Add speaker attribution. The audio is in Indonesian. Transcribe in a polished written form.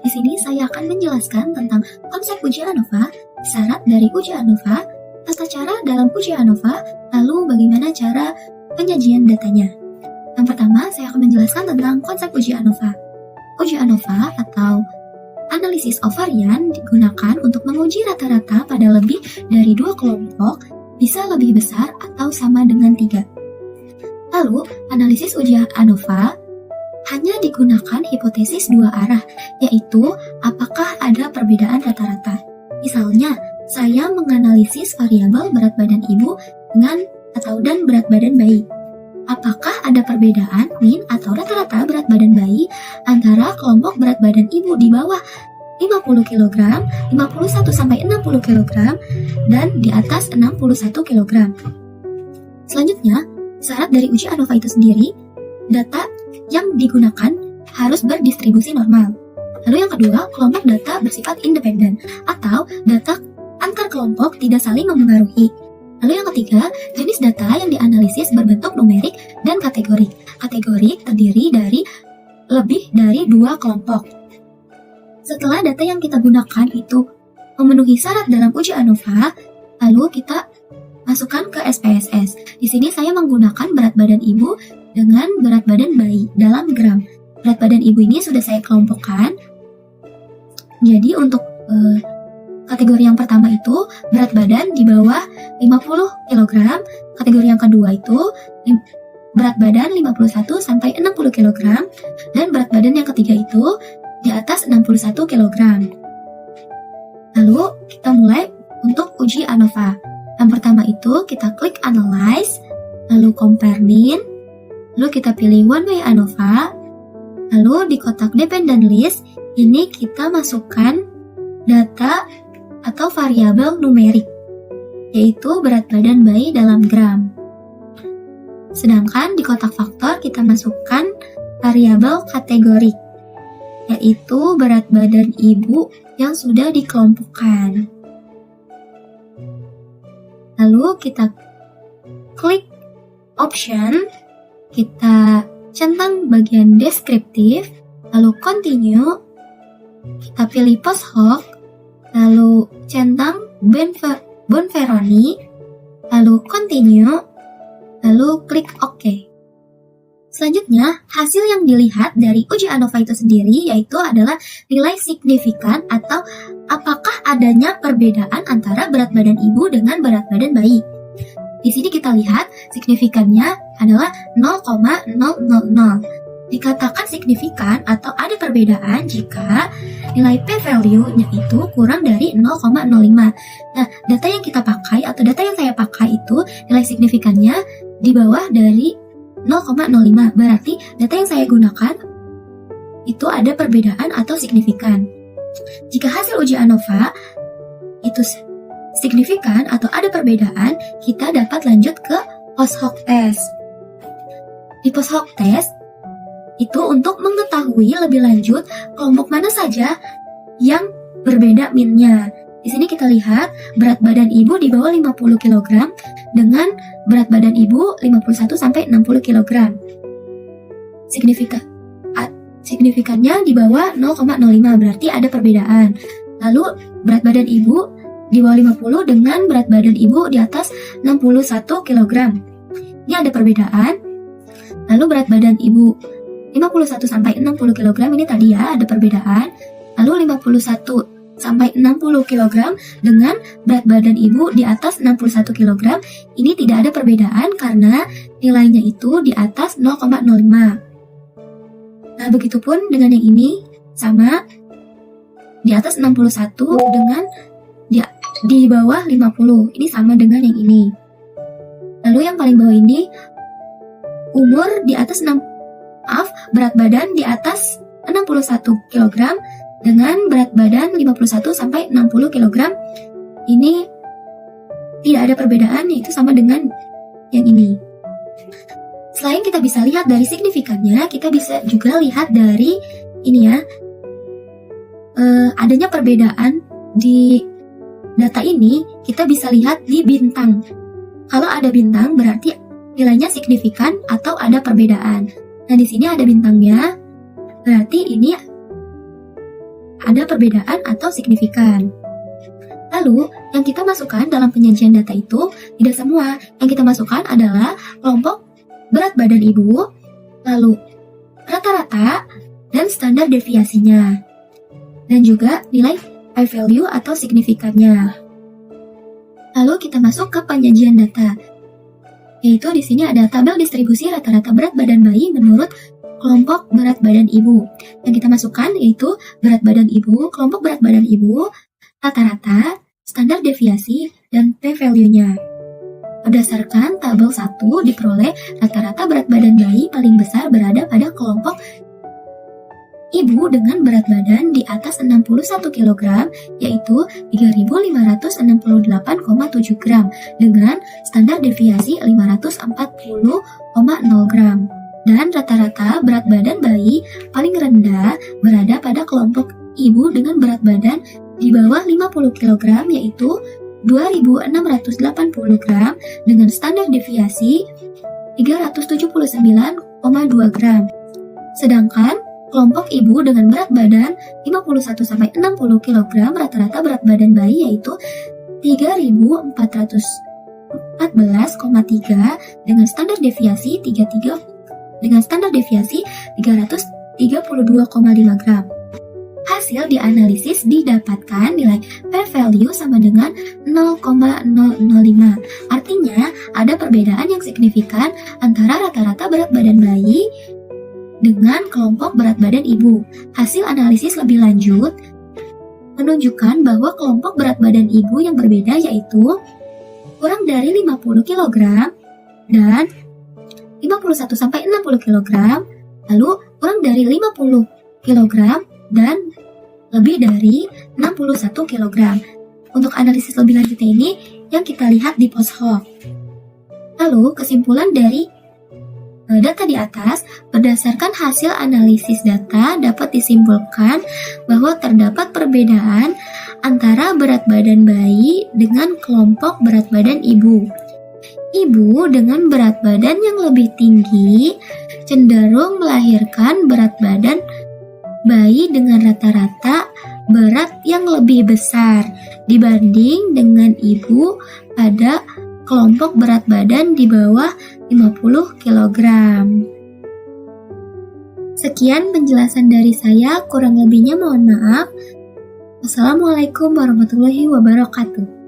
Speaker 1: Di sini saya akan menjelaskan tentang konsep uji ANOVA, syarat dari uji ANOVA, tata cara dalam uji ANOVA, lalu bagaimana cara penyajian datanya. Yang pertama, saya akan menjelaskan tentang konsep uji ANOVA. Uji ANOVA atau analisis of varian digunakan untuk menguji rata-rata pada lebih dari 2 kelompok, bisa lebih besar atau sama dengan 3. Lalu, analisis uji ANOVA hanya digunakan hipotesis 2 arah, yaitu apakah ada perbedaan rata-rata. Misalnya, saya menganalisis variabel berat badan ibu dan berat badan bayi. Apakah ada perbedaan min atau rata-rata berat badan bayi antara kelompok berat badan ibu di bawah 50 kg, 51-60 kg, dan di atas 61 kg. Selanjutnya, syarat dari uji ANOVA itu sendiri, data yang digunakan harus berdistribusi normal. Lalu yang kedua, kelompok data bersifat independen atau data antar kelompok tidak saling mempengaruhi. Lalu yang ketiga, jenis data yang dianalisis berbentuk numerik dan kategori. Kategori terdiri dari lebih dari 2 kelompok. Setelah data yang kita gunakan itu memenuhi syarat dalam uji ANOVA, lalu kita masukkan ke SPSS. Di sini saya menggunakan berat badan ibu dengan berat badan bayi dalam gram. Berat badan ibu ini sudah saya kelompokkan. Jadi untuk kategori yang pertama itu berat badan di bawah 50 kg, kategori yang kedua itu berat badan 51-60 kg, dan berat badan yang ketiga itu di atas 61 kg. Lalu kita mulai untuk uji ANOVA. Yang pertama itu kita klik Analyze, lalu Compare Mean, lalu kita pilih One Way ANOVA, lalu di kotak Dependent List ini kita masukkan data atau variabel numerik, yaitu berat badan bayi dalam gram. Sedangkan di kotak faktor kita masukkan variabel kategori, yaitu berat badan ibu yang sudah dikelompokkan. Lalu kita klik option, kita centang bagian deskriptif, lalu continue, kita pilih post hoc, lalu centang Bonferroni, lalu continue, lalu klik OK. Selanjutnya, hasil yang dilihat dari uji ANOVA itu sendiri yaitu adalah nilai signifikan atau apakah adanya perbedaan antara berat badan ibu dengan berat badan bayi. Di sini kita lihat signifikannya adalah 0,000. Dikatakan signifikan atau ada perbedaan jika nilai p-value-nya itu kurang dari 0,05. Nah, data yang kita pakai atau data yang saya pakai itu nilai signifikannya di bawah dari 0,05. Berarti data yang saya gunakan itu ada perbedaan atau signifikan. Jika hasil uji ANOVA itu signifikan atau ada perbedaan, kita dapat lanjut ke post hoc test. Di post hoc test itu untuk mengetahui lebih lanjut kelompok mana saja yang berbeda min-nya. Di sini kita lihat berat badan ibu di bawah 50 kg dengan berat badan ibu 51-60 kg. Signifikannya di bawah 0,05, berarti ada perbedaan. Lalu berat badan ibu di bawah 50 dengan berat badan ibu di atas 61 kg. Ini ada perbedaan. Lalu berat badan ibu 51-60 kg ini tadi ya ada perbedaan. Lalu 51-60 kg dengan berat badan ibu di atas 61 kg ini tidak ada perbedaan karena nilainya itu di atas 0,05. Nah, begitupun dengan yang ini sama di atas 61 dengan di bawah 50. Ini sama dengan yang ini. Lalu yang paling bawah ini umur di atas berat badan di atas 61 kg dengan berat badan 51-60 kg. Ini tidak ada perbedaan, yaitu sama dengan yang ini. Selain kita bisa lihat dari signifikannya, kita bisa juga lihat dari ini ya, adanya perbedaan di data ini. Kita bisa lihat di bintang. Kalau ada bintang berarti nilainya signifikan atau ada perbedaan. Nah, di sini ada bintangnya, berarti ini ada perbedaan atau signifikan. Lalu, yang kita masukkan dalam penyajian data itu tidak semua. Yang kita masukkan adalah kelompok berat badan ibu, lalu rata-rata, dan standar deviasinya, dan juga nilai p-value atau signifikannya. Lalu kita masuk ke penyajian data, yaitu di sini ada tabel distribusi rata-rata berat badan bayi menurut kelompok berat badan ibu. Yang kita masukkan yaitu berat badan ibu, kelompok berat badan ibu, rata-rata, standar deviasi, dan p-value-nya. Berdasarkan tabel 1 diperoleh rata-rata berat badan bayi paling besar berada pada kelompok ibu dengan berat badan di atas 61 kg, yaitu 3.568,7 gram, dengan standar deviasi 540,0 gram. Dan rata-rata berat badan bayi paling rendah berada pada kelompok ibu dengan berat badan di bawah 50 kg, yaitu 2.680 gram, dengan standar deviasi 379,2 gram. Sedangkan kelompok ibu dengan berat badan 51-60 kg, rata-rata berat badan bayi yaitu 3.414,3 dengan standar deviasi 332,5 gram. Hasil dianalisis didapatkan nilai p-value sama dengan 0,005. Artinya ada perbedaan yang signifikan antara rata-rata berat badan bayi dengan kelompok berat badan ibu. Hasil analisis lebih lanjut menunjukkan bahwa kelompok berat badan ibu yang berbeda yaitu kurang dari 50 kg dan 51-60 kg, lalu kurang dari 50 kg dan lebih dari 61 kg. Untuk analisis lebih lanjutnya ini yang kita lihat di post hoc. Lalu kesimpulan dari data di atas, berdasarkan hasil analisis data dapat disimpulkan bahwa terdapat perbedaan antara berat badan bayi dengan kelompok berat badan ibu. Ibu dengan berat badan yang lebih tinggi cenderung melahirkan berat badan bayi dengan rata-rata berat yang lebih besar dibanding dengan ibu pada kelompok berat badan di bawah 50 kg. Sekian penjelasan dari saya, kurang lebihnya mohon maaf. Wassalamualaikum warahmatullahi wabarakatuh.